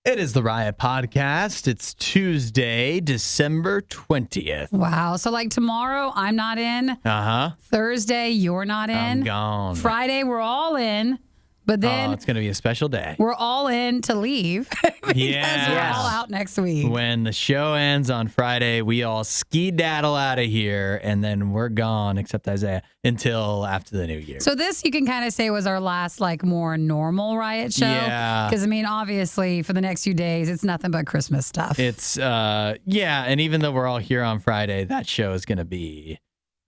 It is the RIOT podcast. It's Tuesday, December 20th. Wow. So like tomorrow, I'm not in. Uh-huh. Thursday, you're not in. I'm gone. Friday, we're all in. But then it's going to be a special day. we're all in to leave because we're all out next week. When the show ends on Friday, we all ski-daddle out of here, and then we're gone, except Isaiah, until after the new year. So this, you can kind of say, was our last, like, more normal RIOT show. Yeah. Because, I mean, obviously, for the next few days, it's nothing but Christmas stuff. It's, and even though we're all here on Friday, that show is going to be...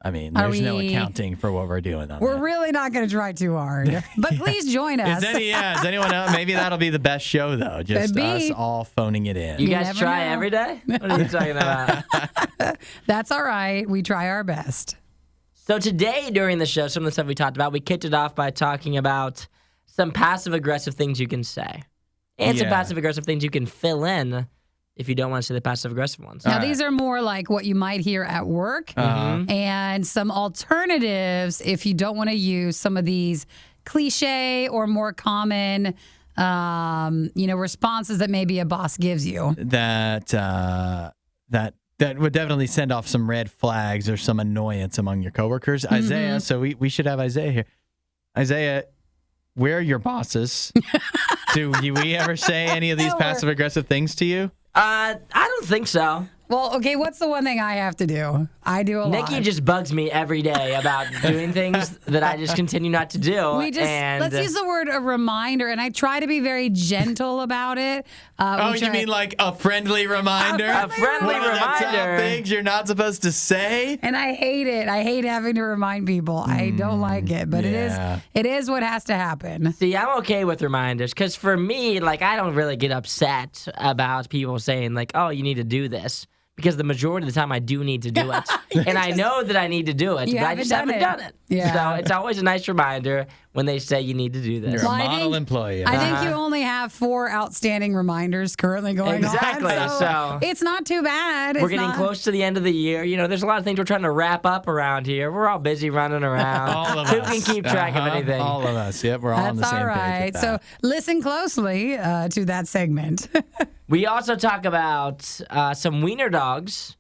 there's no accounting for what we're doing on We're that. really not going to try too hard. But please join us. Is anyone else? Maybe that'll be the best show, though. Just us all phoning it in. You guys try every day? What are you talking about? That's all right. We try our best. So today during the show, some of the stuff we talked about, we kicked it off by talking about some passive-aggressive things you can say. And some passive-aggressive things you can fill in if you don't want to say the passive-aggressive ones. Now, these are more like what you might hear at work and some alternatives if you don't want to use some of these cliche or more common, responses that maybe a boss gives you. That would definitely send off some red flags or some annoyance among your coworkers. Isaiah, so we should have Isaiah here. Isaiah, where are your bosses? Do we ever say any of these passive-aggressive things to you? I don't think so. Well, okay, what's the one thing I have to do? I do a lot. Nikki just bugs me every day about doing things that I just continue not to do. Let's use the word a reminder, and I try to be very gentle about it. You mean like a friendly reminder? A friendly One of the top reminder. things you're not supposed to say? And I hate it. I hate having to remind people. I don't like it, but it is what has to happen. See, I'm okay with reminders because for me, like, I don't really get upset about people saying, like, oh, you need to do this. Because the majority of the time I do need to do it. And I know that I need to do it, but I just haven't done it. Yeah. So it's always a nice reminder when they say you need to do this. You're a model employee. I think you only have 4 outstanding reminders currently going Exactly. on. So it's not too bad. We're getting close to the end of the year. You know, there's a lot of things we're trying to wrap up around here. We're all busy running around. All of Who us. can keep track of anything? All of us. Yep, we're all on the same all right. page with So that. listen closely to that segment. We also talk about some wiener dogs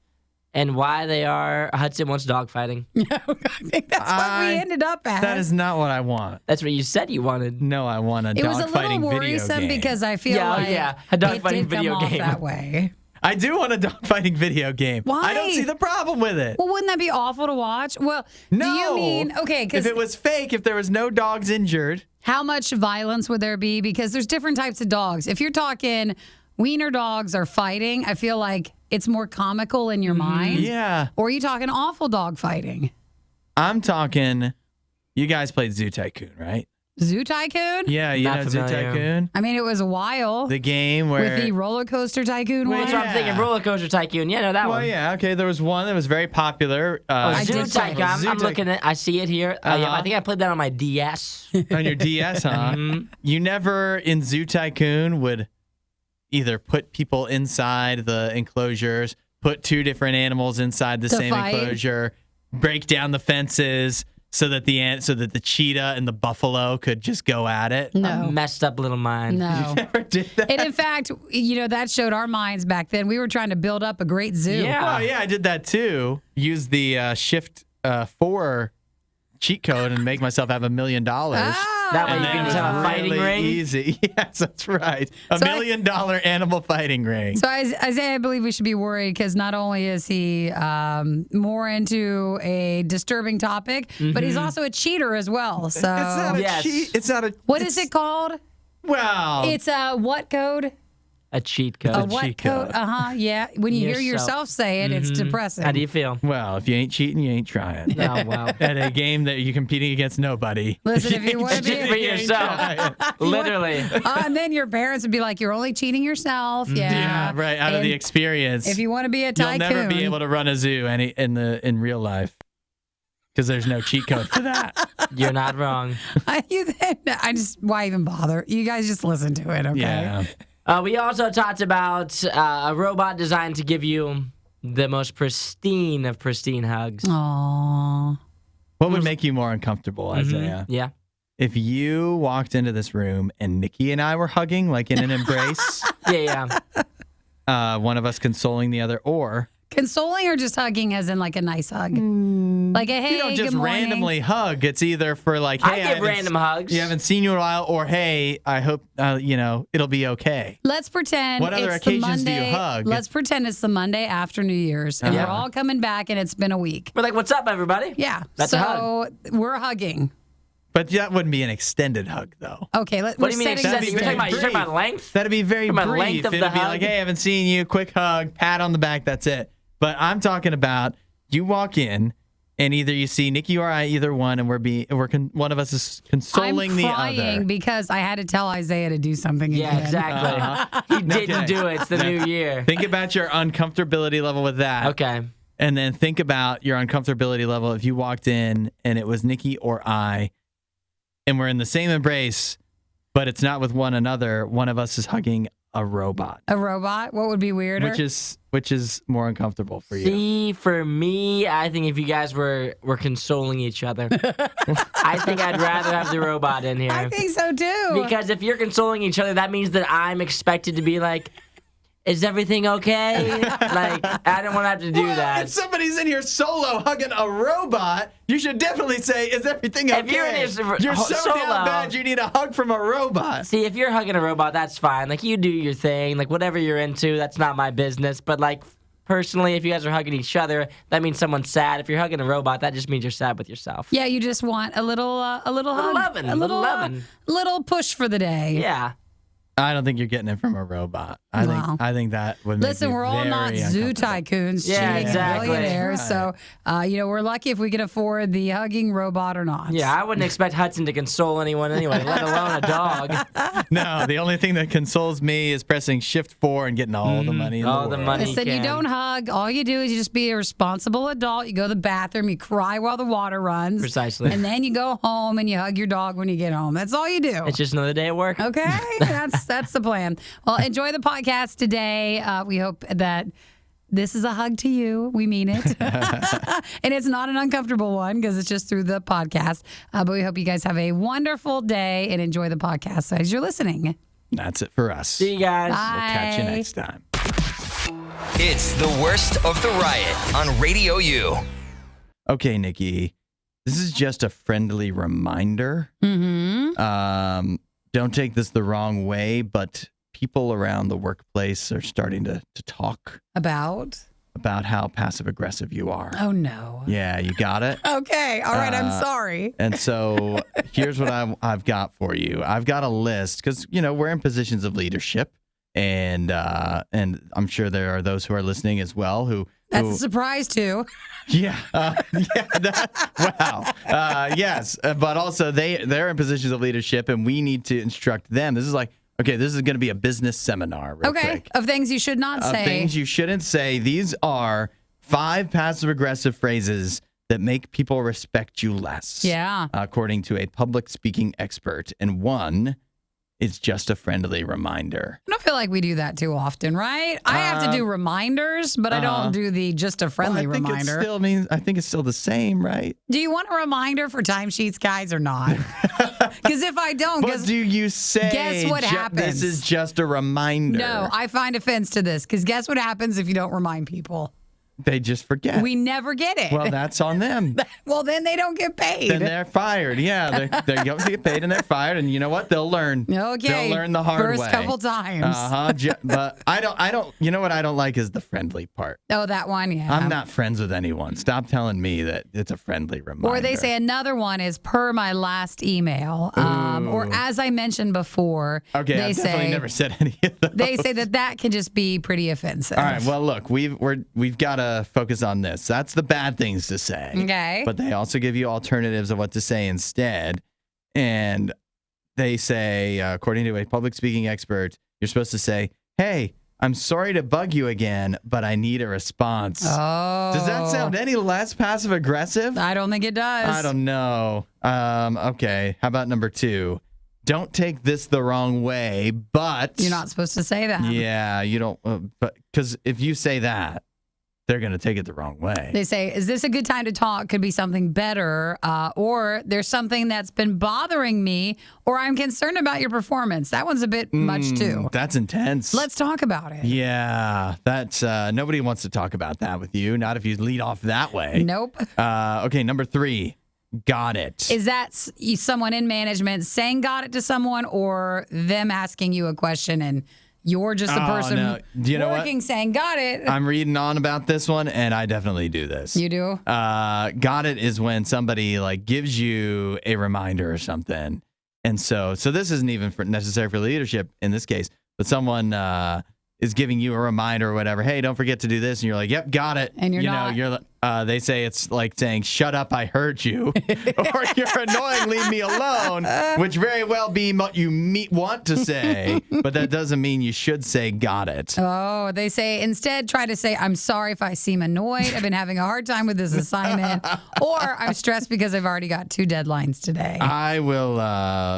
and why they are Hudson wants dog fighting. I think that's what we ended up at. That is not what I want. That's what you said you wanted. No, I want a It was a dog little fighting video worrisome game. because I feel like a dog it fighting did video come game. off that way. I do want a dog fighting video game. Why? I don't see the problem with it. Well, wouldn't that be awful to watch? Well, No. do you mean okay? If Because it was fake, if there was no dogs injured, how much violence would there be? Because there's different types of dogs. If you're talking wiener dogs are fighting, I feel like it's more comical in your mind. yeah. Or are you talking awful dog fighting? I'm talking. You guys played Zoo Tycoon, right? Zoo Tycoon? Yeah, you Not know Zoo familiar. Tycoon, I mean, it was a while the game where. with the roller coaster tycoon Well, one. That's what I'm thinking. Roller Coaster Tycoon. Yeah, no, that Well, one. yeah, okay. There was one that was very popular. I Zoo did play Tycoon. I'm looking at. I see it here. Yeah, I think I played that on my DS. on your DS, huh? You never in Zoo Tycoon would either put people inside the enclosures, put 2 different animals inside the To same fight. enclosure, break down the fences so that the cheetah and the buffalo could just go at it. No. Messed up little mind. No. Never did that. And in fact, that showed our minds back then. We were trying to build up a great zoo. Yeah. Oh yeah, I did that too. Use the Shift 4 cheat code and make myself have $1 million. That way And you can that just have a was fighting really ring. Easy. Yes, that's right. $1 million animal fighting ring. So Isaiah, I believe we should be worried because not only is he more into a disturbing topic, but he's also a cheater as well. So It's not a Yes. cheat. It's not a. what is it called? Well, It's a what code? A cheat code. A what cheat code? code. Yeah. When you hear yourself say it, it's depressing. How do you feel? well, if you ain't cheating, you ain't trying. Oh, wow. At a game that you're competing against nobody. Listen, if you want to Just for be, yourself. Literally. and then your parents would be like, "You're only cheating yourself." Yeah. Yeah, right. Out of And the experience. If you want to be a you'll tycoon, never be able to run a zoo in real life because there's no cheat code for that. You're not wrong. I just why even bother? You guys just listen to it, okay? Yeah. We also talked about a robot designed to give you the most pristine of pristine hugs. Aww. What would make you more uncomfortable, Isaiah? Yeah. if you walked into this room and Nikki and I were hugging, like in an embrace, Yeah. one of us consoling the other, or Consoling or just hugging as in like a nice hug? Like a hey, you don't just good morning. randomly hug. It's either for like, hey, I give random hugs. You haven't seen you in a while, or hey, I hope it'll be okay. Let's pretend What other it's the occasions do you Monday. hug? Let's pretend it's the Monday after New Year's, and we're all coming back, and it's been a week. We're like, what's up, everybody? Yeah. That's a hug. We're hugging. But that wouldn't be an extended hug, though. Okay. What do you mean extended? You're talking about length? That'd be very About brief. length of It'd the be hug? like, hey, I haven't seen you. Quick hug, pat on the back. That's it. But I'm talking about you walk in, and either you see Nikki or I, either one, and one of us is consoling the other. I'm crying because I had to tell Isaiah to do something Yeah, again. exactly. He didn't do it. It's the new year. Think about your uncomfortability level with that. Okay. And then think about your uncomfortability level if you walked in and it was Nikki or I, and we're in the same embrace, but it's not with one another. One of us is hugging a robot. A robot? What would be weirder? Which is more uncomfortable for you? See, for me, I think if you guys were consoling each other, I think I'd rather have the robot in here. I think so too. Because if you're consoling each other, that means that I'm expected to be like, is everything okay? Like, I don't want to have to do that. If somebody's in here solo hugging a robot, you should definitely say, is everything okay? If you're in here You're so solo, down bad, you need a hug from a robot. See, if you're hugging a robot, that's fine. Like, you do your thing. Like, whatever you're into, that's not my business. But, like, personally, if you guys are hugging each other, that means someone's sad. If you're hugging a robot, that just means you're sad with yourself. Yeah, you just want a little hug. lovin', a little lovin'. Little push for the day. Yeah. I don't think you're getting it from a robot. I think that would make Listen, you we're all very not zoo uncomfortable. tycoons, Yeah, cheating exactly. billionaires. Right. So, we're lucky if we can afford the hugging robot or not. Yeah, I wouldn't expect Hudson to console anyone anyway, let alone a dog. No, the only thing that consoles me is pressing Shift 4 and getting all the money in All the the world. money. Listen, you can. don't hug. All you do is you just be a responsible adult. You go to the bathroom, you cry while the water runs. Precisely. And then you go home and you hug your dog when you get home. That's all you do. It's just another day at work. Okay, that's the plan. Well, enjoy the podcast today. We hope that this is a hug to you. We mean it. And it's not an uncomfortable one because it's just through the podcast. But we hope you guys have a wonderful day and enjoy the podcast as you're listening. That's it for us. See you guys. Bye. We'll catch you next time. It's the worst of the riot on RadioU. Okay, Nikki, this is just a friendly reminder. Don't take this the wrong way, but people around the workplace are starting to talk About? how passive aggressive you are. Oh, no. Yeah, you got it. Okay. All right. I'm sorry. And so here's what I've got for you. I've got a list because, we're in positions of leadership. And I'm sure there are those who are listening as well who. That's a surprise, too. Yeah. Wow. Yes. But also they're in positions of leadership and we need to instruct them. This is like, okay, this is going to be a business seminar real quick. Of things you should not say. Things you shouldn't say. These are 5 passive aggressive phrases that make people respect you less. Yeah. According to a public speaking expert. And one is just a friendly reminder. I don't feel like we do that too often, right? I have to do reminders, but I don't do the just a friendly Well, I think reminder. I think it's still the same, right? Do you want a reminder for timesheets, guys, or not? Because if I don't, What do you say? guess what happens? This is just a reminder. No, I find offense to this. Because guess what happens if you don't remind people? They just forget. We never get it. Well, that's on them. Well, then they don't get paid. Then they're fired. Yeah, they don't get paid and they're fired. And you know what? They'll learn. Okay. They'll learn the hard way. First couple times. But I don't. You know what I don't like is the friendly part. Oh, that one, yeah. I'm not friends with anyone. Stop telling me that it's a friendly reminder. Or they say another one is per my last email. Or as I mentioned before, Okay, they I've definitely say never said any of those. they say that can just be pretty offensive. All right. Well, look, we've got to focus on this. That's the bad things to say. Okay. But they also give you alternatives of what to say instead. And they say, according to a public speaking expert, you're supposed to say, "Hey, I'm sorry to bug you again, but I need a response." Oh. Does that sound any less passive aggressive? I don't think it does. I don't know. Okay. How about number 2? Don't take this the wrong way, but You're not supposed to say that. Yeah, you don't. But because if you say that, they're going to take it the wrong way. They say, is this a good time to talk? Could be something better. Or there's something that's been bothering me, or I'm concerned about your performance. That one's a bit much too. That's intense. Let's talk about it. Yeah, that's nobody wants to talk about that with you. Not if you lead off that way. Nope. Okay, number 3. Got it. Is that someone in management saying got it to someone, or them asking you a question and you're just the person Do you know working what? saying got it? I'm reading on about this one, and I definitely do this. You do? Got it is when somebody like gives you a reminder or something. And so this isn't even necessary for leadership in this case, but someone is giving you a reminder or whatever. Hey, don't forget to do this. And you're like, yep, got it. And you're not. They say it's like saying, shut up, I heard you. Or you're annoying, leave me alone, which very well be what you want to say, but that doesn't mean you should say got it. Oh, they say instead try to say, I'm sorry if I seem annoyed. I've been having a hard time with this assignment. Or I'm stressed because I've already got 2 deadlines today. I will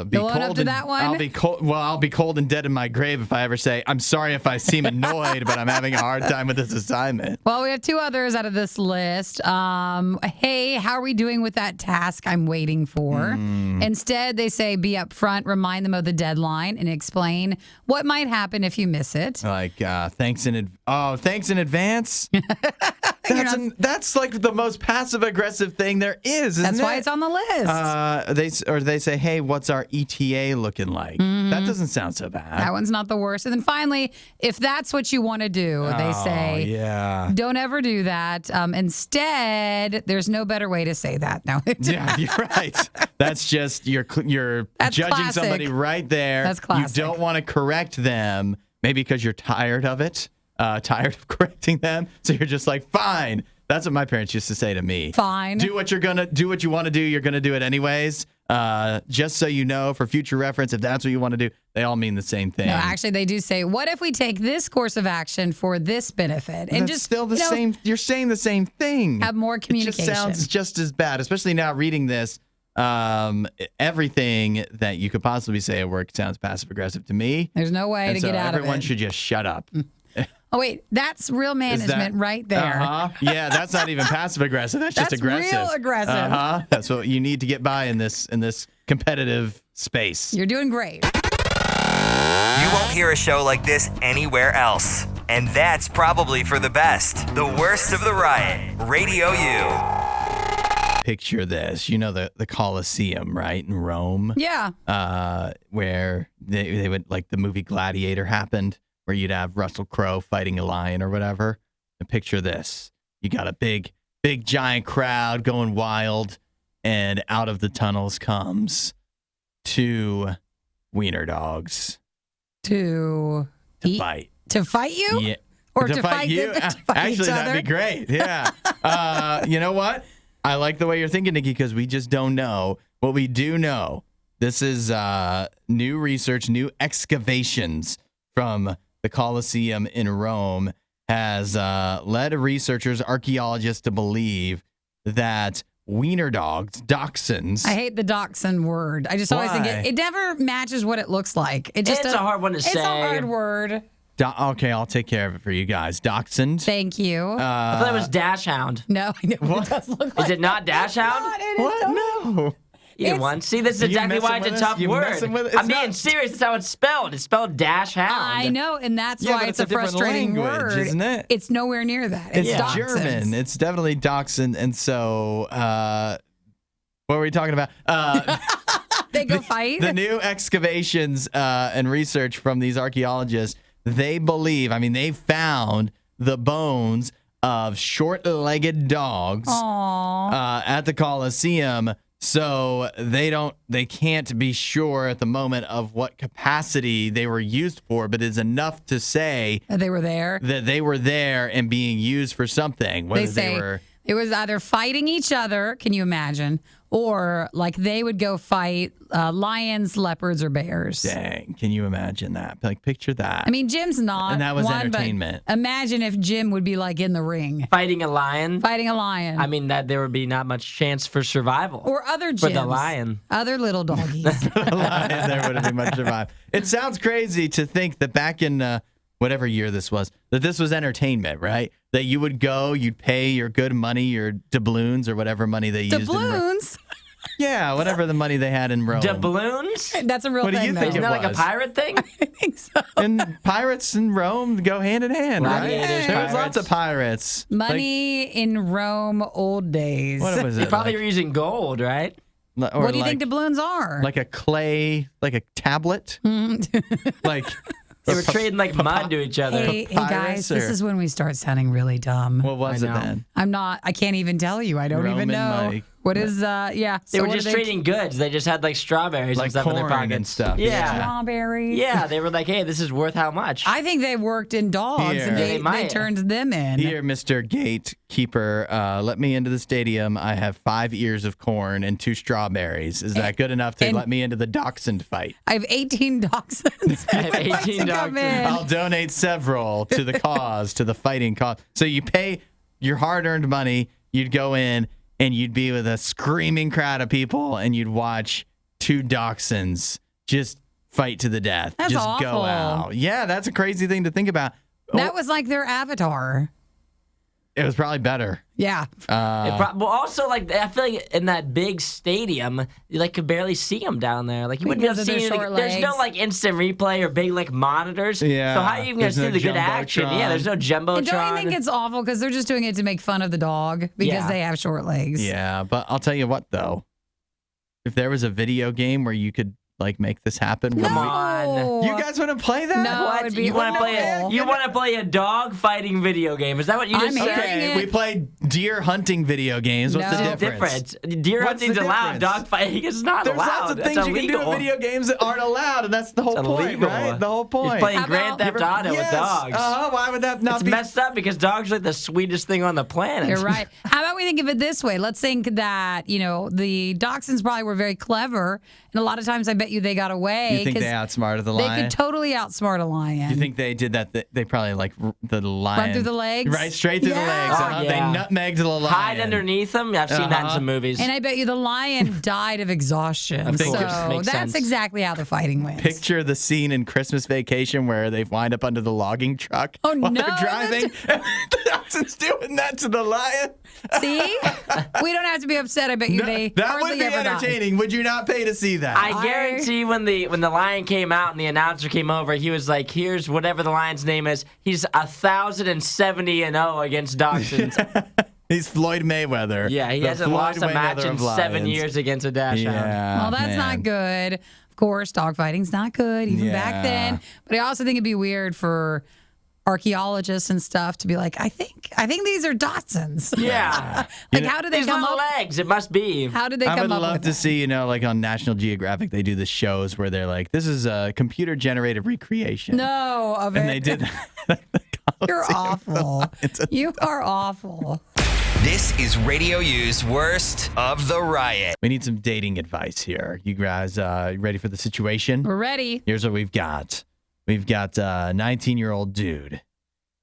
be You'll own up to that one? I'll be cold. Well, I'll be cold and dead in my grave if I ever say, I'm sorry if I seem annoyed, but I'm having a hard time with this assignment. Well, we have 2 others out of this list. Hey, how are we doing with that task I'm waiting for? Instead, they say be upfront, remind them of the deadline, and explain what might happen if you miss it. Like, thanks in advance. That's like the most passive aggressive thing there is. Isn't That's why it? it's on the list. They say, hey, what's our ETA looking like? That doesn't sound so bad. That one's not the worst. And then finally, if that's what you want to do, they say, yeah. don't ever do that. Instead, there's no better way to say that. No. Yeah, you're right. That's just you're That's judging classic. somebody right there. That's classic. You don't want to correct them, maybe because you're tired of it, tired of correcting them. So you're just like, fine. That's what my parents used to say to me. Fine. Do what you want to do. You're gonna do it anyways. Just so you know, for future reference, if that's what you want to do, they all mean the same thing. No, actually, they do say, what if we take this course of action for this benefit? And that's just still the same. You're saying the same thing. have more communication. It just sounds just as bad, especially now reading this. Everything that you could possibly say at work sounds passive aggressive to me. There's no way to get out of it. Everyone should just shut up. Oh, wait, that's real management right there. Yeah, that's not even passive aggressive. That's just aggressive. Real aggressive. That's what you need to get by in this competitive space. You're doing great. You won't hear a show like this anywhere else. And that's probably for the best. The worst of the riot. Radio U. Picture this. You know the Colosseum, right, in Rome? Yeah. Where they would, like, the movie Gladiator happened, where you'd have Russell Crowe fighting a lion or whatever. And picture this. You got a big giant crowd going wild, and out of the tunnels comes 2 wiener dogs To fight. To fight you? Yeah. Or to fight you? them, to fight Actually, each that'd other? be great. Yeah. You know what? I like the way you're thinking, Nikki, because we just don't know. What we do know, this is new research, new excavations from the Colosseum in Rome has led researchers, archaeologists to believe that wiener dogs, dachshunds. I hate the dachshund word. I just always think Why? it never matches what it looks like. It's a hard one to say. It's a hard word. Okay, I'll take care of it for you guys. Dachshund. Thank you. I thought it was Dash Hound. No, it does look like Is it not Dash Hound? God, it is What? so- No. Either one. See, this is You exactly why messing it's a with us? tough You word. messing with us? It's I'm being not- serious. That's how it's spelled. It's spelled Dash Hound. I know, and that's Yeah, why but it's it's a a different frustrating language, word. isn't it? It's nowhere near that. It's It's dachshunds. German. It's definitely dachshund. And so, what were we talking about? They go fight. The new excavations and research from these archaeologists, they believe, they found the bones of short-legged dogs at the Colosseum. So they can't be sure at the moment of what capacity they were used for, but it's enough to say They were there. that they were there and being used for something. Whether They say were it was either fighting each other, can you imagine, or like they would go fight lions, leopards, or bears. dang, can you imagine that? Like, picture that. I mean, Jim's not. And that was one, but entertainment. Imagine if Jim would be like in the ring Fighting a lion. fighting a lion. I mean, that there would be not much chance for survival. or other Jims. for the lion. Other little doggies. There wouldn't be much survive. It sounds crazy to think that back in whatever year this was, that this was entertainment, right? That you would go, you'd pay your good money, your doubloons or whatever money they used. Doubloons? Yeah, whatever the money they had in Rome. Doubloons? That's a real What do thing. you though. think Isn't it that like a was? pirate thing? I think so. And pirates in Rome go hand in hand, right? Gladiators, There was lots pirates. of pirates. Money in Rome, old days. Like, what was They it? probably like, were using gold, right? or What do you like, think doubloons are? like a clay, like a tablet? Like They were trading like mud to each other. hey guys, papyrus this or- is when we start sounding really dumb. what was I it know. then? I can't even tell you. I don't even Roman know. money. What is, yeah. They so were what just are they- trading goods. They just had like strawberries Like and stuff in their corn pockets. and stuff. Yeah. Strawberries. Yeah, they were like, hey, this is worth how much? I think they worked in dogs Here. and Yeah, they they might. turned them in. Here, Mr. Gatekeeper, let me into the stadium. I have 5 ears of corn and 2 strawberries. Is that good enough to and- let me into the dachshund fight? I have 18 dachshunds. I have 18 come dogs. in. I'll donate several to the cause, to the fighting cause. So you pay your hard-earned money, you'd go in, and you'd be with a screaming crowd of people, and you'd watch 2 dachshunds just fight to the death. That's just awful. go out. Yeah, that's a crazy thing to think about. That was like their avatar. It was probably better. Yeah. Well, also, like, I feel like in that big stadium, you like could barely see them down there. Like, you wouldn't be able Because to of see their anything. short There's no legs. like instant replay or big like monitors. Yeah, So how are you even gonna there's see no the good action? Jumbotron. Yeah, there's no jumbotron. And don't you think it's awful because they're just doing it to make fun of the dog because Yeah. they have short legs? Yeah, but I'll tell you what, though. If there was a video game where you could, like, make this happen, No. Come on. you guys wouldn't play that? No. What? it'd be You want to play awful. you want to play a dog fighting video game? Is that what you just I'm said? hearing Okay, it. we played deer hunting video games. What's No. the It's difference? different. Deer What's the hunting's allowed. difference? Dog fighting is not There's allowed. lots of That's things you can do illegal. in video games that aren't allowed, and that's the whole It's point, illegal. right? The whole point. You're playing How Grand about- Theft Auto with Yes. dogs. Why would that not It's be? messed up because dogs are like the sweetest thing on the planet. You're right. How about we think of it this way? Let's think that, the dachshunds probably were very clever. And a lot of times I bet you they got away. You think they 'cause outsmarted the they lion? could totally outsmart a lion. You think they did that? They probably like the lion through the legs? right straight through the Yeah. legs. Oh, Uh-huh. yeah. They nutmegged the lion. Hide underneath them. I've seen that in Uh-huh. some movies. And I bet you the lion died of exhaustion. Of So course. Makes that's sense. exactly how the fighting wins. Picture the scene in Christmas Vacation where they wind up under the logging truck Oh, while no, they're driving. the dachshund's doing that to the lion. See? We don't have to be upset. I bet you they that hardly would be ever died. entertaining. Would you not pay to see that? I guarantee when the lion came out and the announcer came over, he was like, "Here's whatever the lion's name is. He's 1,070-0 against dachshunds." He's Floyd Mayweather. Yeah, he The hasn't Floyd lost a match Mayweather in of 7 lions. years against a dachshund. Yeah. Well, that's man. not good. Of course, dog fighting's not good even back Yeah. then. But I also think it'd be weird for archaeologists and stuff to be like, I think these are dachshunds. Yeah. Like, how did they These come little up? legs, it must be. How did they I come would up love with to that? see, like on National Geographic, they do the shows where they're like, this is a computer generated recreation. No, of And it. they did that. You're awful. You are awful. This is Radio U's Worst of the Riot. We need some dating advice here. You guys ready for the situation? We're ready. Here's what we've got. We've got a 19-year-old dude,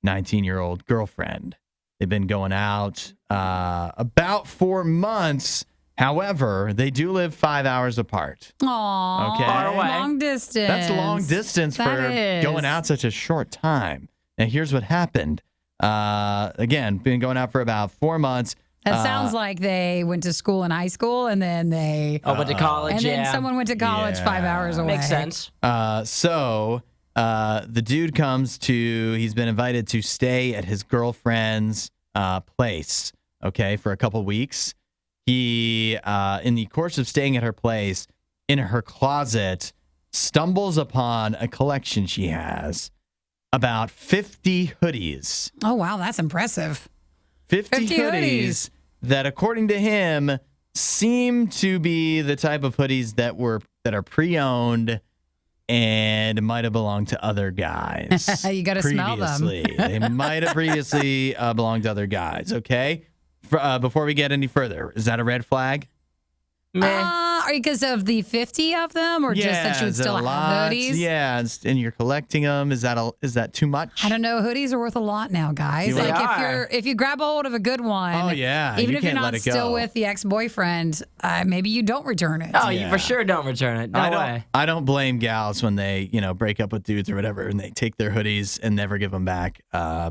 19-year-old girlfriend. They've been going out about 4 months. However, they do live 5 hours apart. Aw. Okay. Far away. Long distance. That's long distance That for is. going out such a short time. Now, here's what happened. Again, been going out for about 4 months. That sounds like they went to school in high school and then they Oh, went to college, and then someone went to college 5 hours away. Makes sense. So the dude he's been invited to stay at his girlfriend's place, okay, for a couple weeks. He, in the course of staying at her place, in her closet, stumbles upon a collection she has. About 50 hoodies. Oh, wow. That's impressive. 50 50 hoodies hoodies. that, according to him, seem to be the type of hoodies that are pre-owned and might have belonged to other guys. You gotta smell them. previously. They might have previously belonged to other guys. Okay. Before we get any further, is that a red flag? Meh. Are because of the 50 of them, or just that you would is it still a have lot? hoodies? Yeah, and you're collecting them. Is that too much? I don't know. Hoodies are worth a lot now, guys. They Like are. if you grab a hold of a good one, Oh, yeah. even You if you're can't let not it go. still with the ex-boyfriend, maybe you don't return it. Oh, you for sure don't return it. No way. I don't blame gals when they, break up with dudes or whatever, and they take their hoodies and never give them back,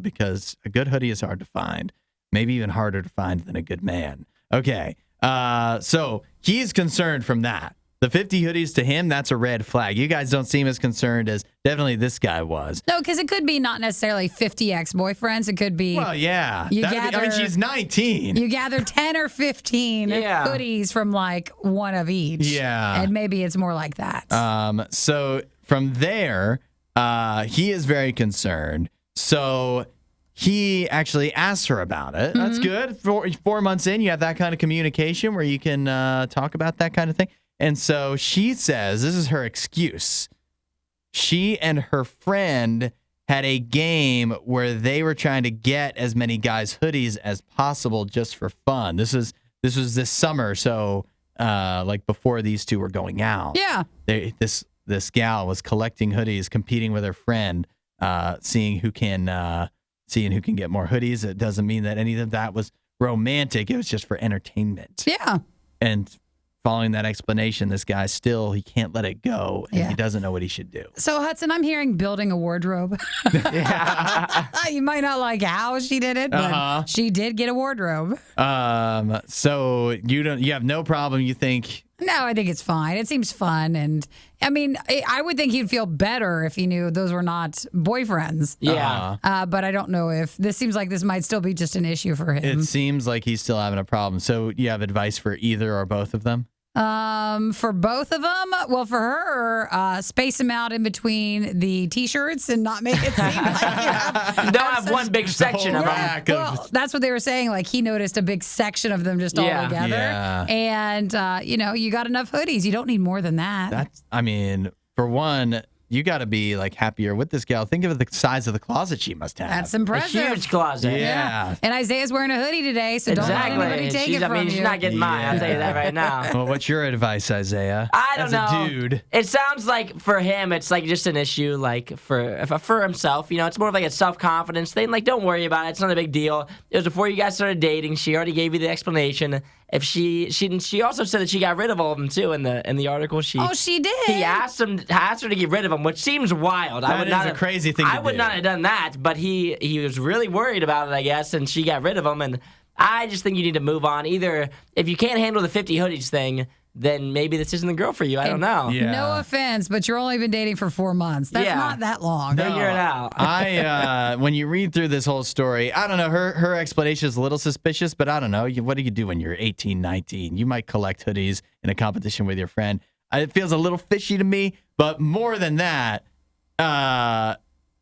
because a good hoodie is hard to find, maybe even harder to find than a good man. Okay, so he's concerned from that. The 50 hoodies to him, that's a red flag. You guys don't seem as concerned as definitely this guy was. No, because it could be not necessarily 50 ex-boyfriends. It could be. Well, yeah. You she's 19. You gather 10 or 15 Yeah. hoodies from like one of each. Yeah. And maybe it's more like that. So from there, he is very concerned. So he actually asked her about it. That's good. 4 months in, you have that kind of communication where you can talk about that kind of thing. And so she says, this is her excuse. She and her friend had a game where they were trying to get as many guys' hoodies as possible just for fun. This was this summer, so like before these two were going out. Yeah. This gal was collecting hoodies, competing with her friend, seeing who can get more hoodies. It doesn't mean that any of that was romantic. It was just for entertainment. Yeah. And following that explanation, this guy he can't let it go, and he doesn't know what he should do. So, Hudson, I'm hearing building a wardrobe. You might not like how she did it, but she did get a wardrobe. So you have no problem, you think? No, I think it's fine. It seems fun. And I mean, I would think he'd feel better if he knew those were not boyfriends. Yeah. But I don't know if this seems like this might still be just an issue for him. It seems like he's still having a problem. So you have advice for either or both of them? For both of them, well, for her, space them out in between the T-shirts and not make it seem like You don't have one big section of them. rack of- Well, that's what they were saying. Like he noticed a big section of them just all Yeah. together. Yeah. And you got enough hoodies. You don't need more than that. For one, you got to be like happier with this gal. Think of the size of the closet she must have. That's A impressive. huge closet. Yeah. And Isaiah's wearing a hoodie today, so don't let anybody take it from you. She's not getting mine. I'll tell you that right now. Well, what's your advice, Isaiah? I don't As know. a dude. It sounds like for him, it's like just an issue, like for himself. It's more of like a self-confidence thing. Like, don't worry about it. It's not a big deal. It was before you guys started dating. She already gave you the explanation. If she also said that she got rid of all of them too in the article. She did. He asked her to get rid of them, which seems wild. That is a crazy thing to I would do. not have done that, but he was really worried about it, I guess, and she got rid of them. And I just think you need to move on. Either if you can't handle the 50 hoodies thing, then maybe this isn't the girl for you. I don't know. Yeah. No offense, but you're only been dating for 4 months. That's Yeah. not that long. Figure it out. When you read through this whole story, I don't know, her explanation is a little suspicious, but I don't know. What do you do when you're 18, 19? You might collect hoodies in a competition with your friend. It feels a little fishy to me, but more than that,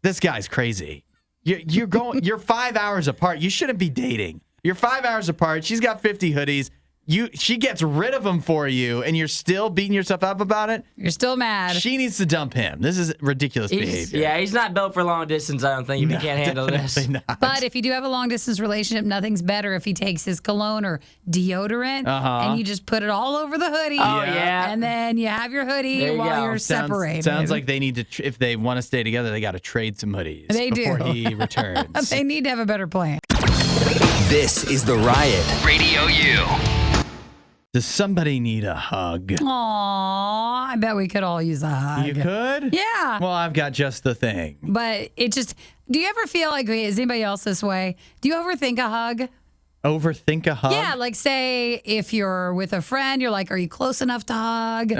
this guy's crazy. You're 5 hours apart. You shouldn't be dating. You're 5 hours apart. She's got 50 hoodies. She gets rid of them for you, and you're still beating yourself up about it. You're still mad. She needs to dump him. This is ridiculous behavior. He's not built for long distance, I don't think, if he can't handle this. Definitely not. But if you do have a long distance relationship, nothing's better if he takes his cologne or deodorant and you just put it all over the hoodie. Oh, yeah. And then you have your hoodie There you while go. you're separated. Sounds like they need to, if they want to stay together, they got to trade some hoodies They do. before he returns. They need to have a better plan. This is the Riot Radio U. Does somebody need a hug? Aw, I bet we could all use a hug. You could? Yeah. Well, I've got just the thing. But it just, do you ever feel like, is anybody else this way? Do you overthink a hug? Overthink a hug? Yeah, like say if you're with a friend, you're like, are you close enough to hug?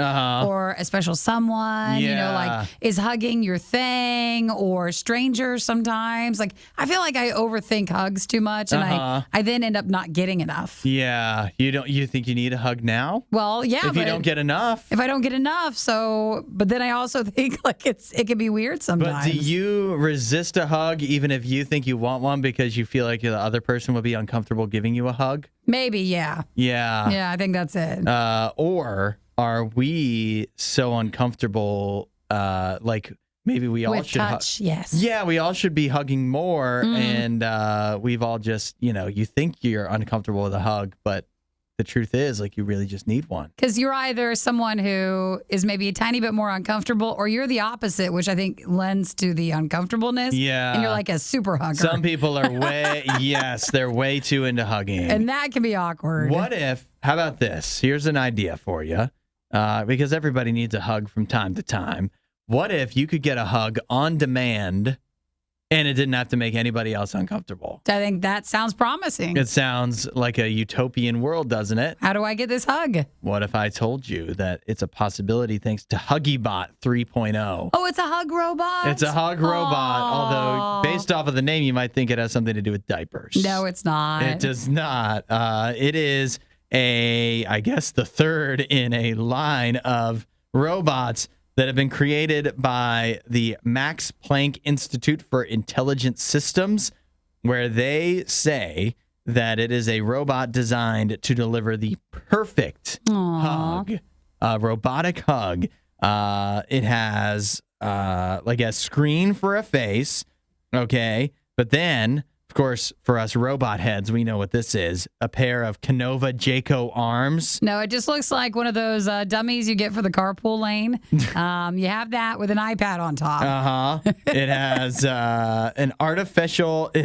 Or a special someone, Yeah. like is hugging your thing, or strangers sometimes. Like I feel like I overthink hugs too much and I then end up not getting enough. Yeah. You think you need a hug now? Well, yeah. If you don't get enough. If I don't get enough, but then I also think like it can be weird sometimes. But do you resist a hug even if you think you want one because you feel like the other person would be uncomfortable giving you a hug? Maybe, yeah. Yeah. Yeah, I think that's it. Or are we so uncomfortable, like maybe we all With should touch, yes. Yeah, we all should be hugging more, and we've all just, you think you're uncomfortable with a hug, but the truth is, like, you really just need one. Because you're either someone who is maybe a tiny bit more uncomfortable, or you're the opposite, which I think lends to the uncomfortableness. Yeah. And you're like a super hugger. Some people are they're way too into hugging. And that can be awkward. How about this? Here's an idea for you, because everybody needs a hug from time to time. What if you could get a hug on demand and it didn't have to make anybody else uncomfortable? I think that sounds promising. It sounds like a utopian world, doesn't it? How do I get this hug? What if I told you that it's a possibility thanks to HuggyBot 3.0? Oh, it's a hug robot? It's a hug robot, although based off of the name, you might think it has something to do with diapers. No, it's not. It does not. It is I guess the third in a line of robots that have been created by the Max Planck Institute for Intelligent Systems, where they say that it is a robot designed to deliver the perfect hug, a robotic hug. It has like a screen for a face, okay? But then, of course, for us robot heads, we know what this is. A pair of Canova Jayco arms. No, it just looks like one of those dummies you get for the carpool lane. You have that with an iPad on top. Uh-huh. It has it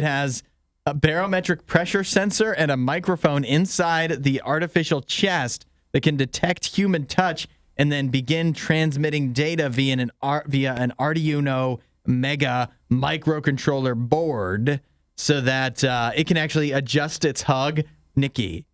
has a barometric pressure sensor and a microphone inside the artificial chest that can detect human touch and then begin transmitting data via an RadioU Mega microcontroller board, so that it can actually adjust its hug. Nikki,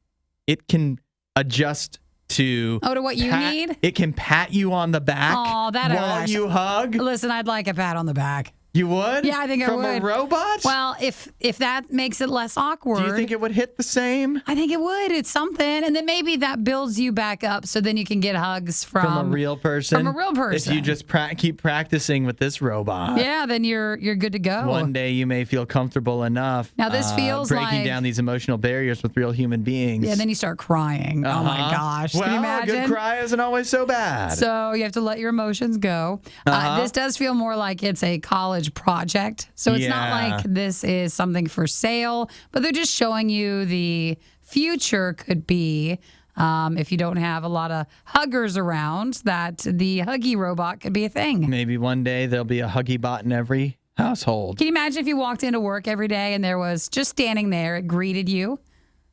it can adjust to... Oh, to what you need? It can pat you on the back while you hug. Listen, I'd like a pat on the back. You would? Yeah, I think I would. From a robot? Well, if that makes it less awkward. Do you think it would hit the same? I think it would. It's something. And then maybe that builds you back up so then you can get hugs from a real person? From a real person. If you just keep practicing with this robot. Yeah, then you're good to go. One day you may feel comfortable enough. Now this feels breaking down these emotional barriers with real human beings. Yeah, then you start crying. Oh my gosh. Well, can you imagine? a good cry isn't always so bad. So you have to let your emotions go. This does feel more like it's a college project. So it's not like this is something for sale, but they're just showing you the future could be, if you don't have a lot of huggers around, that the Huggy robot could be a thing. Maybe one day there'll be a Huggy bot in every household. Can you imagine if you walked into work every day and there was just standing there, it greeted you,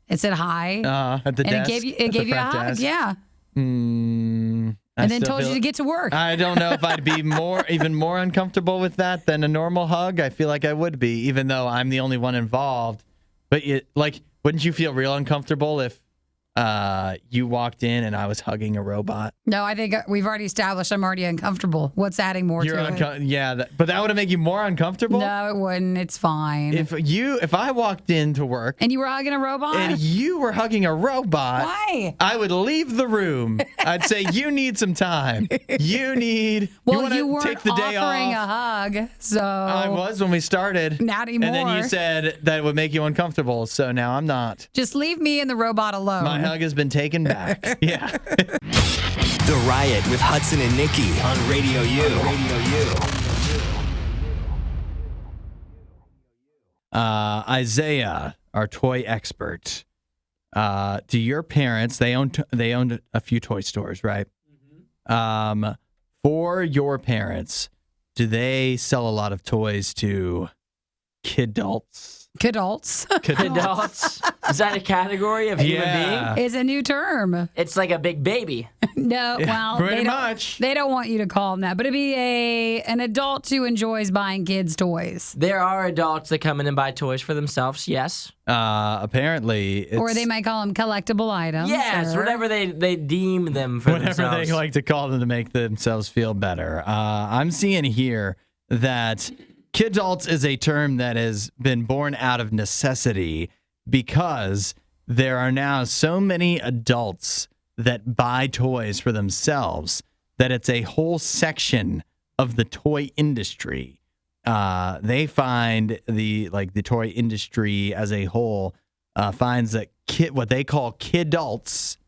it said hi, at the desk, it gave you a hug, desk. yeah. And then told you to get to work. I don't know if I'd be even more uncomfortable with that than a normal hug. I feel like I would be, even though I'm the only one involved. But wouldn't you feel real uncomfortable if you walked in and I was hugging a robot? No, I think we've already established I'm already uncomfortable. What's adding more to it? Yeah, but that would make you more uncomfortable? No, it wouldn't. It's fine. If I walked into work and you were hugging a robot? And you were hugging a robot. Why? I would leave the room. I'd say, you need some time. You want to take the day off. Offering a hug, so... I was when we started. Not anymore. And then you said that it would make you uncomfortable, so now I'm not. Just leave me and the robot alone. My hug has been taken back. Yeah. The Riot with Hudson and Nikki on RadioU. Isaiah, our toy expert. Do your parents? They owned a few toy stores, right? Mm-hmm. For your parents, do they sell a lot of toys to Kidults? Kidults. Is that a category of human being? It's a new term. It's like a big baby. No, well, pretty much. They don't want you to call them that, but it'd be an adult who enjoys buying kids' toys. There are adults that come in and buy toys for themselves, yes. Apparently. Or they might call them collectible items. Yes, whatever they deem them for themselves. Whatever they like to call them to make themselves feel better. I'm seeing here that Kidults is a term that has been born out of necessity because there are now so many adults that buy toys for themselves that it's a whole section of the toy industry. They find the toy industry as a whole finds that what they call Kidults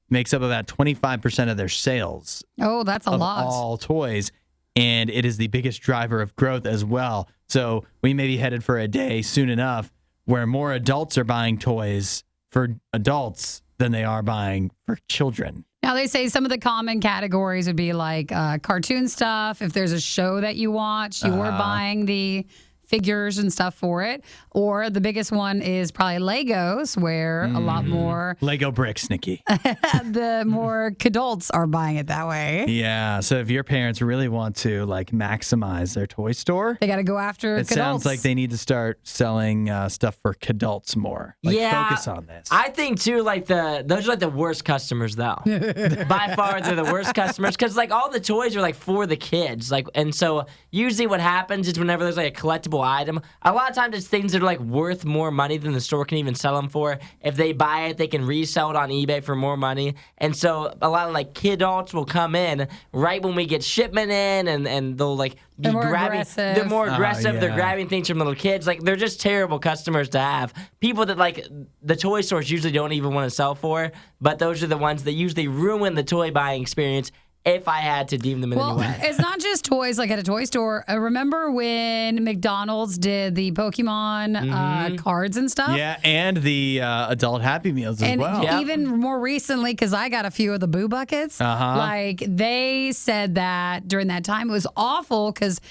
makes up about 25% of their sales. Oh, that's a lot. All toys. And it is the biggest driver of growth as well. So we may be headed for a day soon enough where more adults are buying toys for adults than they are buying for children. Now, they say some of the common categories would be like cartoon stuff. If there's a show that you watch, you're buying the figures and stuff for it. Or the biggest one is probably Legos, where a lot more Lego bricks, Nikki. the more Kidults are buying it that way. Yeah. So if your parents really want to like maximize their toy store, They got to go after it Kidults. sounds like they need to start selling stuff for Kidults more. Like, focus on this. I think too, like those are like the worst customers though. By far, they're the worst customers because like all the toys are like for the kids. Like, and so usually what happens is whenever there's like a collectible item, a lot of times it's things that are like worth more money than the store can even sell them for. If they buy it, they can resell it on eBay for more money. And so a lot of like Kidults will come in right when we get shipment in, and they'll like be They're more grabbing. aggressive. They're more aggressive. yeah. They're grabbing things from little kids. Like they're just terrible customers to have. People that like the toy stores usually don't even want to sell for, but those are the ones that usually ruin the toy buying experience. If I had to deem them in any way. It's not just toys like at a toy store. Remember when McDonald's did the Pokemon cards and stuff? Yeah, and the adult Happy Meals as And well. even more recently, because I got a few of the Boo Buckets, like they said that during that time it was awful because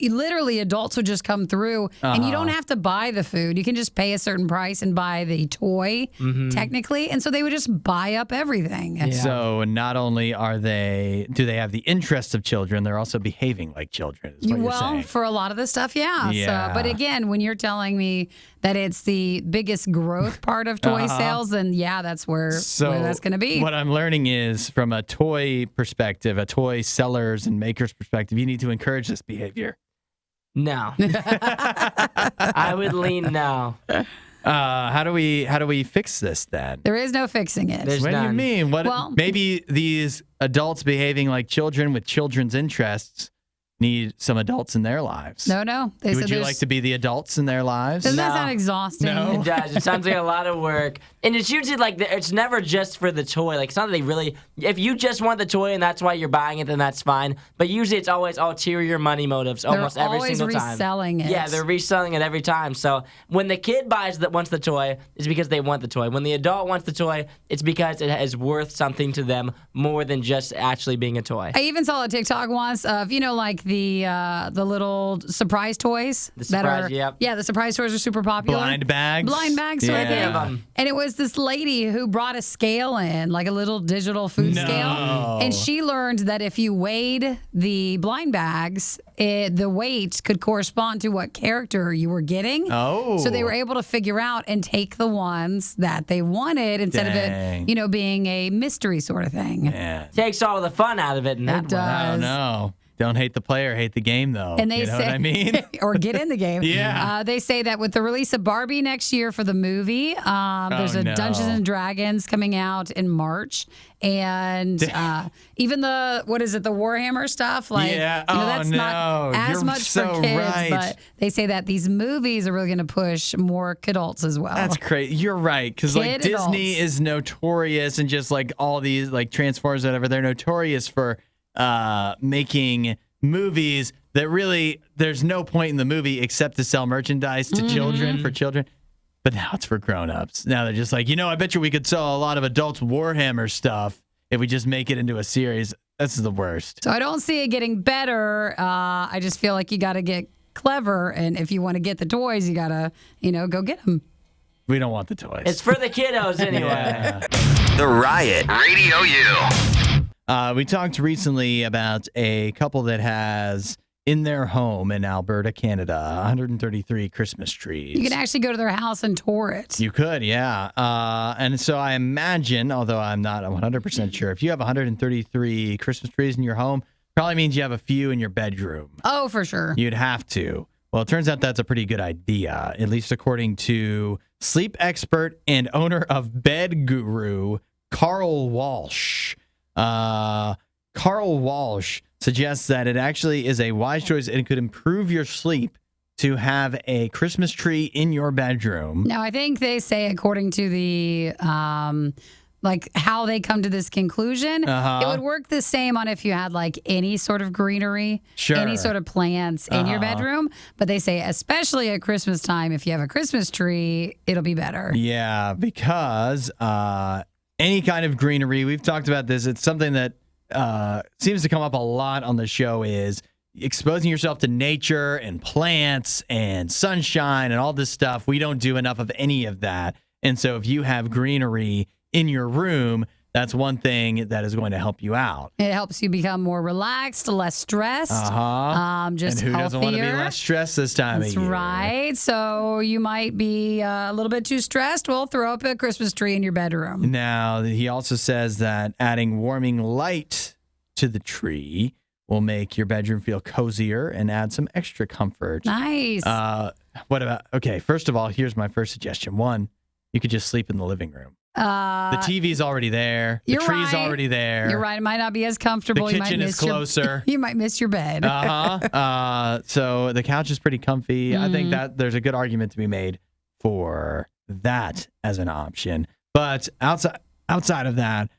literally adults would just come through and you don't have to buy the food. You can just pay a certain price and buy the toy technically. And so they would just buy up everything. Yeah. So not only do they have the interests of children, they're also behaving like children, is what you're saying. For a lot of the stuff, yeah. Yeah. So, but again, when you're telling me that it's the biggest growth part of toy sales, then yeah, that's where that's going to be. What I'm learning is from a toy perspective, a toy sellers and makers perspective, you need to encourage this behavior. No. I would lean no. How do we fix this then? There is no fixing it. There's What do you none. mean? Well- Maybe these adults behaving like children with children's interests need some adults in their lives. No. They Would said you there's- like to be the adults in their lives? Doesn't that No. sound exhausting? No. It does. It sounds like a lot of work. And it's usually like, it's never just for the toy. Like, it's not that they really, if you just want the toy and that's why you're buying it, then that's fine. But usually it's always ulterior money motives almost every always single time. reselling it. Yeah, they're reselling it every time. So when the kid wants the toy, it's because they want the toy. When the adult wants the toy, it's because it is worth something to them more than just actually being a toy. I even saw a TikTok once of, like the little surprise toys. The surprise, yep. Yeah, the surprise toys are super popular. Blind bags? Blind bags sort of Yeah. thing. Of 'em. And it was this lady who brought a scale in, like a little digital food No. scale. And she learned that if you weighed the blind bags, the weight could correspond to what character you were getting. Oh. So they were able to figure out and take the ones that they wanted instead Dang. of it, being a mystery sort of thing. Yeah. Takes all the fun out of it in that It way. I don't know. Don't hate the player, hate the game, though. And they you know say, what I mean? or get in the game. Yeah. They say that with the release of Barbie next year for the movie, there's a no. Dungeons and Dragons coming out in March, and even the Warhammer stuff, like Yeah. that's Oh, not no. as You're much so for kids, right. but they say that these movies are really going to push more Kidults as well. That's crazy. You're right. Because like Kid Disney adults. is notorious, and just like all these like Transformers, whatever, they're notorious for making movies that really there's no point in the movie except to sell merchandise to children for children. But now it's for grown-ups. Now they're just like, I bet you we could sell a lot of adults Warhammer stuff if we just make it into a series. That's the worst. So I don't see it getting better. I just feel like you got to get clever, and if you want to get the toys, you got to, go get them. We don't want the toys. It's for the kiddos anyway. The Riot Radio U. We talked recently about a couple that has in their home in Alberta, Canada, 133 Christmas trees. You can actually go to their house and tour it. You could, yeah. And so I imagine, although I'm not 100% sure, if you have 133 Christmas trees in your home, probably means you have a few in your bedroom. Oh, for sure. You'd have to. Well, it turns out that's a pretty good idea, at least according to sleep expert and owner of Bed Guru, Carl Walsh. Carl Walsh suggests that it actually is a wise choice and could improve your sleep to have a Christmas tree in your bedroom. Now, I think they say, according to the how they come to this conclusion, it would work the same on if you had like any sort of greenery, Sure. any sort of plants in your bedroom. But they say, especially at Christmas time, if you have a Christmas tree, it'll be better. Yeah, because any kind of greenery. We've talked about this. It's something that seems to come up a lot on the show is exposing yourself to nature and plants and sunshine and all this stuff. We don't do enough of any of that. And so if you have greenery in your room, that's one thing that is going to help you out. It helps you become more relaxed, less stressed. Just And who doesn't want to be healthier. less stressed this time That's of year? right. So you might be a little bit too stressed. Well, throw up a Christmas tree in your bedroom. Now, he also says that adding warming light to the tree will make your bedroom feel cozier and add some extra comfort. Nice. What about, okay, first of all, here's my first suggestion. One, you could just sleep in the living room. The TV's already there. The you're tree's right. already there. You're right. It might not be as comfortable. The kitchen is closer. You might miss your bed. So the couch is pretty comfy. I think that there's a good argument to be made for that as an option. But outside of that,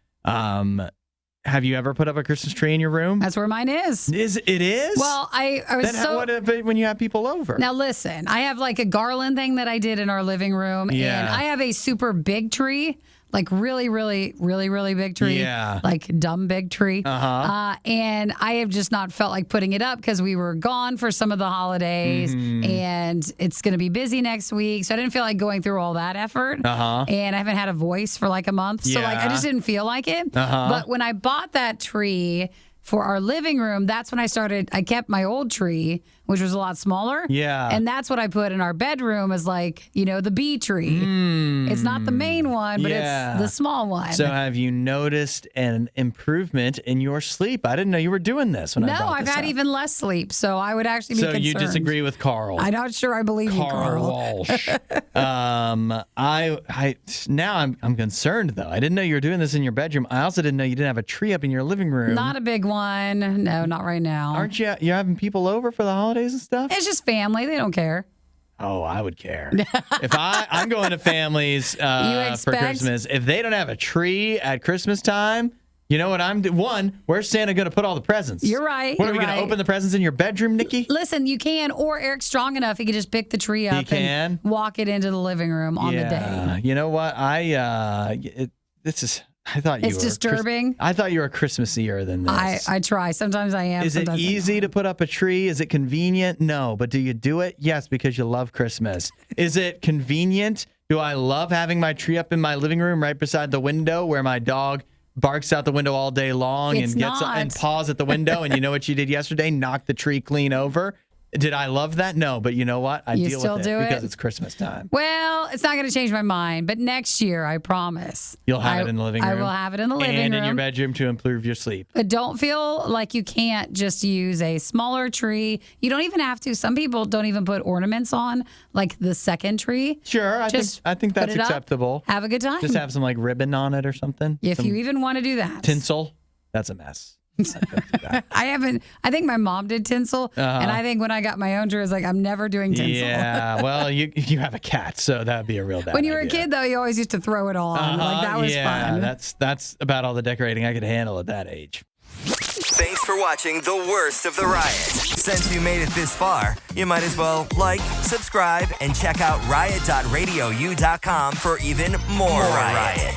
have you ever put up a Christmas tree in your room? That's where mine is. It is? Well, I was then what about when you have people over? Now listen, I have like a garland thing that I did in our living room, Yeah. and I have a super big tree, like really, really, really, really big tree, Yeah. like dumb big tree. And I have just not felt like putting it up because we were gone for some of the holidays, and it's going to be busy next week, so I didn't feel like going through all that effort. And I haven't had a voice for like a month, so like I just didn't feel like it. But when I bought that tree for our living room, that's when I kept my old tree, which was a lot smaller. Yeah. And that's what I put in our bedroom as like, the bee tree. It's not the main one, but Yeah. it's the small one. So have you noticed an improvement in your sleep? I didn't know you were doing this when I no, brought I've this had up. even less sleep, so I would actually be So concerned. you disagree with Carl? I'm not sure I believe you, Carl Carl. Walsh. I now I'm concerned though. I didn't know you were doing this in your bedroom. I also didn't know you didn't have a tree up in your living room. Not a big one. No, not right now. Aren't you? You're having people over for the holidays and stuff? It's just family. They don't care. Oh, I would care. If I'm going to families for expect- Christmas, if they don't have a tree at Christmas time, you know what I'm doing? One, where's Santa going to put all the presents? You're right. What, are you're we going right. to open the presents in your bedroom, Nikki? Listen, you can, or Eric's strong enough, he can just pick the tree up can? and walk it into the living room on the day. You know what? I thought you It's were disturbing. I thought you were Christmassier than this. I try. Sometimes I am. Is it sometimes I'm easy to put up a tree? Is it convenient? No. But do you do it? Yes, because you love Christmas. Is it convenient? Do I love having my tree up in my living room right beside the window where my dog barks out the window all day long It's and gets not. and paws at the window? And you know what she did yesterday? Knocked the tree clean over. Did I love that? No, but you know what? I You deal still with it do because it? it's Christmas time. Well, it's not going to change my mind, but next year, I promise. You'll have it in the living room. I will have it in the living and room. in your bedroom to improve your sleep. But don't feel like you can't just use a smaller tree. You don't even have to. Some people don't even put ornaments on, like the second tree. Sure, I Just think put that's it up, acceptable. Have a good time. Just have some like ribbon on it or something. if Some you even want to do that. tinsel. That's a mess. I don't do that. I think my mom did tinsel, and I think when I got my own tree, I was like, I'm never doing tinsel. Yeah, well, you have a cat, so that'd be a real bad When you were a idea. kid, though, you always used to throw it on. Like that was yeah, fun. that's about all the decorating I could handle at that age. Thanks for watching the worst of the riot. Since you made it this far, you might as well like, subscribe, and check out riot.radiou.com for even more riot.